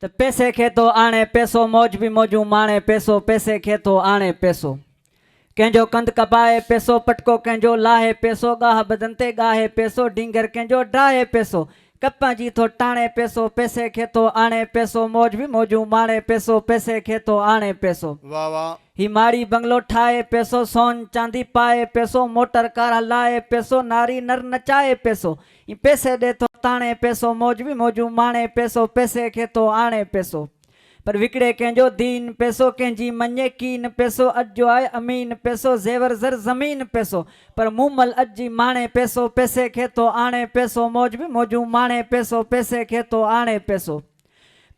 तो पैसे खे तो आणे पैसो, मौज भी मौजू माणे पैसो, पैसे खे तो आणे पैसो। कंहिंजो कंध कपाए पैसो, पटको कंहिंजो लाहे पैसो, गाह बदन ते गाहे पैसो, ढींगर कंहिंजो ढाहे पैसो, कप्पा जी थो टाणे पैसो, पैसे खे तो आणे पैसो, मौज भी मौजू माणे पैसो, पैसे खे तो आणे पैसो। वाह वाह। ही माड़ी बंगलो ठाए पैसो, सोन चांदी पाए पैसो, मोटर कार हलाए पैसो, नारी नर नचाए पैसो, ही पैसे दे तो ताणे पैसो, मौज भी मौजू माणे पैसो, पैसे खे तो आणे पैसो। पर विकड़े कंहिंजो दीन पैसो, कंहिंजी मञे कीन पैसो, अॼु जो आहे अमीन पैसो, ज़ेवर ज़र ज़मीन पैसो, पर मूमल अॼु जी माणे पैसो, पैसे खे तो आणे पैसो, मौज भी मौजू माणे पैसो, पैसे खे तो आणे पैसो।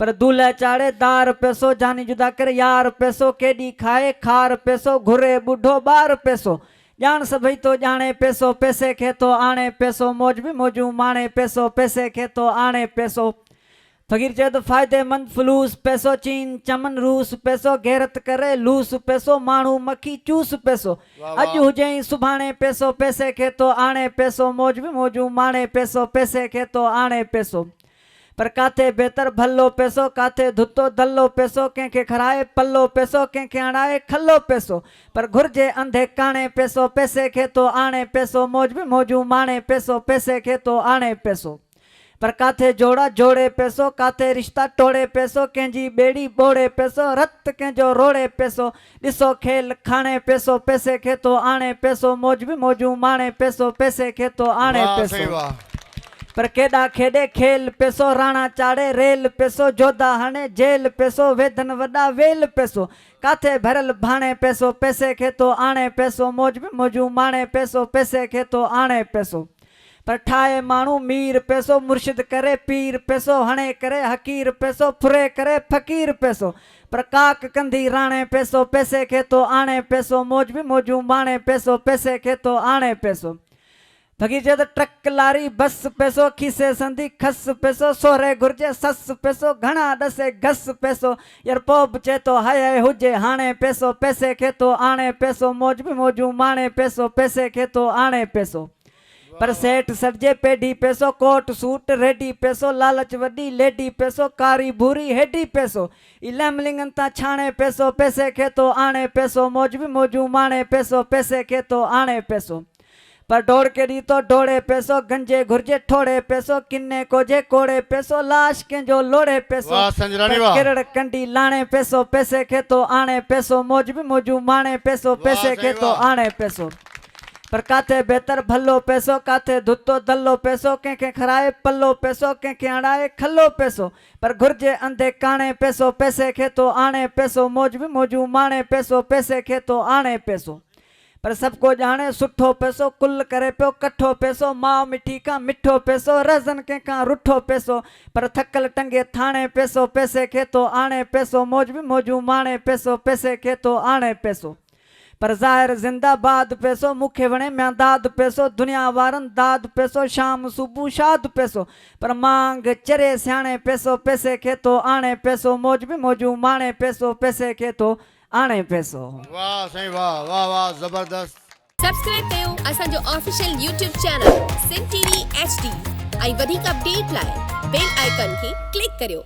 पर दूल्हा चाड़े दार पैसो, जानी जुदा करे यार पैसो, केॾी खाए खार पैसो, घुरे ॿुढो ॿार पैसो, ॼाण सभई तो ॼाणे पैसो, पैसे खे तो आणे पैसो, मौज भी मौजू माणे पैसो, पैसे खे तो आणे पैसो। फ़कीर चए तो फ़ाइदेमंद फलूस पैसो, चीन चमन रूस पैसो, गैरत करे लूस पैसो, माण्हू मक्खी चूस पैसो, अॼु हुजे सुभाणे पैसो, पैसे खे तो आणे पैसो, मौज भी मौजू माणे पैसो, पैसे खे तो आणे पैसो। पर काथे बेहतर भलो पैसो, काथे धुतो दल्लो पैसो, कंहिंखे खराए पल्लो पैसो, कंहिंखे हणाए खल्लो पैसो, पर घुर्जे अंधे काणे पैसो, पैसे खे तो आणे पैसो, मौज भी मौजू माणे पैसो, पैसे खे तो आणे पैसो। पर काथे जोड़ा जोड़े पैसो, काथे रिश्ता टोड़े पैसो, कंहिंजी बेड़ी बोड़े पैसो, रत कंहिंजो रोड़े पैसो, ॾिसो खेल खाणे पैसो, पैसे खे तो आणे पैसो, मौज भी मौजू माणे पैसो, पैसे खे तो आणे पैसो। पर केॾा खेॾे खेल पैसो, राणा चाड़े रेल पैसो, जोधा हणे जेल पैसो, वेदन वॾा वेल पैसो, काथे भरल भाणे पैसो, पैसे खे तो आणे पैसो, मौज भी मौजू माणे पैसो, पैसे खे तो आणे पैसो। पर ठाहे माण्हू मीर पैसो, मुर्शिद करे पीर पैसो, हणे करे हकीर पैसो, फुरे करे फ़कीर पैसो, पर काक कंधी राणे पैसो, पैसे खे तो आणे पैसो, मौज भी मौजू माणे पैसो, पैसे खे तो आणे पैसो। फ़कीर चए तो ट्रक लारी बस पैसो, खीसे संधी खस पैसो, सोरे घुर्जे सस पैसो, घणा ॾसे घस पैसो, यार पोइ बि चए तो हाय हुजे हाणे पैसो, पैसे खे तो आणे पैसो, मौज भी मौजू माणे पैसो, पैसे खे तो आणे पैसो। पर सेठ सॾिजे पेढी पैसो, कोट सूट रेडी पैसो, लालच वॾी लेडी पैसो, कारी भूरी हेडी पैसो, इलैमलिंगन तां छाणे पैसो, पैसे खे तो आणे पैसो, मौज भी मौजू माणे पैसो, पैसे खे तो आणे पैसो। पर डोड़ केॾी तो डोड़े पैसो, गंजे घुर्जे ठोड़े पैसो, किन्ने कोजे कोड़े पैसो, लाश कंहिंजो लोड़े पैसो, किरड़ कंडी लाणे पैसो, पैसे खे तो आणे पैसो, मौज भी मौजू माणे पैसो, पैसे खे तो आणे पैसो। पर काथे बेहतर भलो पैसो, काथे धुतो दल्लो पैसो, कंहिंखे खराए पल्लो पैसो, कंहिंखे हणाए खल्लो पैसो, पर घुर्जे अंधे काणे पैसो, पैसे खे तो आणे पैसो, मौज भी मौजू माणे पैसो, पैसे खे तो आणे पैसो। पर सबको ॼाणे सुठो पैसो, कुल करे पियो कठो पैसो, माउ मिठी खां मिठो पैसो, रज़न कंहिंखां रुठो पैसो, पर थकल टंगे थाणे पैसो, पैसे खे तो आणे पैसो, मौज भी मौजू माणे पैसो, पैसे खे तो आणे पैसो। पर ज़ाहिर ज़िंदाबाद पैसो, मूंखे वणे म्यांदाद पैसो, दुनिया वारनि दाद पैसो, शाम सुबुह शाद पैसो, पर मांग चरे सियाणे पैसो, पैसे खे तो आणे पैसो, मौज भी मौजू माणे पैसो, पैसे खे तो आणे पैसो। वाह साईं वाह, वाह वाह, ज़बरदस्त। सब्सक्राइब कयो असांजो official YouTube channel Sindh TV HD ऐं वधीक अपडेट लाइ बेल आइकन खे क्लिक करियो।